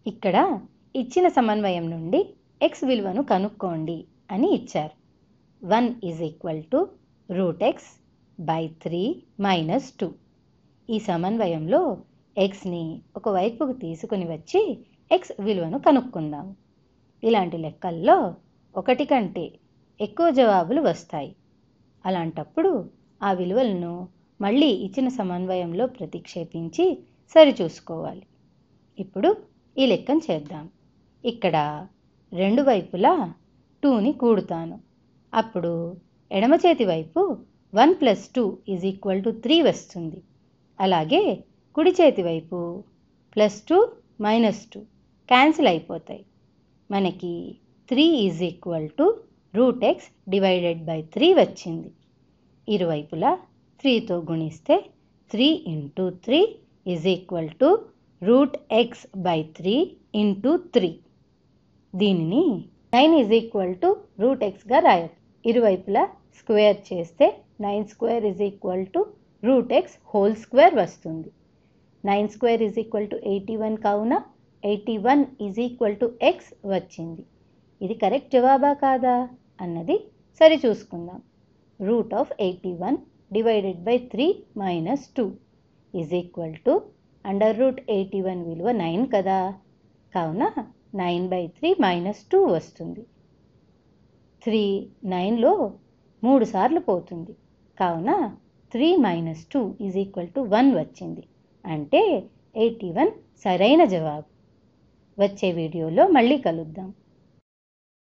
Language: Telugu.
ఇక్కడ ఇచ్చిన సమన్వయం నుండి x విలువను కనుక్కోండి అని ఇచ్చారు. 1 √x/3 - 2. ఈ సమన్వయంలో xని ఒకవైపుకు తీసుకుని వచ్చి x విలువను కనుక్కుందాం. ఇలాంటి లెక్కల్లో ఒకటి కంటే ఎక్కువ జవాబులు వస్తాయి. అలాంటప్పుడు ఆ విలువలను మళ్ళీ ఇచ్చిన సమన్వయంలో ప్రతిక్షేపించి సరిచూసుకోవాలి. ఇప్పుడు ఈ లెక్కను చేద్దాం. ఇక్కడ రెండు వైపులా 2ని కూడుతాను. అప్పుడు ఎడమ చేతి వైపు 1 + 2 = 3 వస్తుంది. అలాగే కుడి చేతి వైపు +2 - 2 క్యాన్సిల్ అయిపోతాయి. మనకి 3 √x/3 వచ్చింది. ఇరువైపులా 3తో గుణిస్తే 3 × 3 √x/3 × 3. దీనిని 9 √x గా రాయాలి. ఇరువైపులా స్క్వేర్ చేస్తే 9² √x² వస్తుంది. 9² 81 కావున 81 x వచ్చింది. ఇది కరెక్ట్ జవాబా కాదా అన్నది సరిచూసుకుందాం. √81 / 3 - 2 √81 విలువ 9 కదా, కావున 9/3 - 2 వస్తుంది. 3 9లో 3 సార్లు పోతుంది, కావున 3 - 2 1 వచ్చింది. అంటే 81 సరైన జవాబు. వచ్చే వీడియోలో మళ్ళీ కలుద్దాం.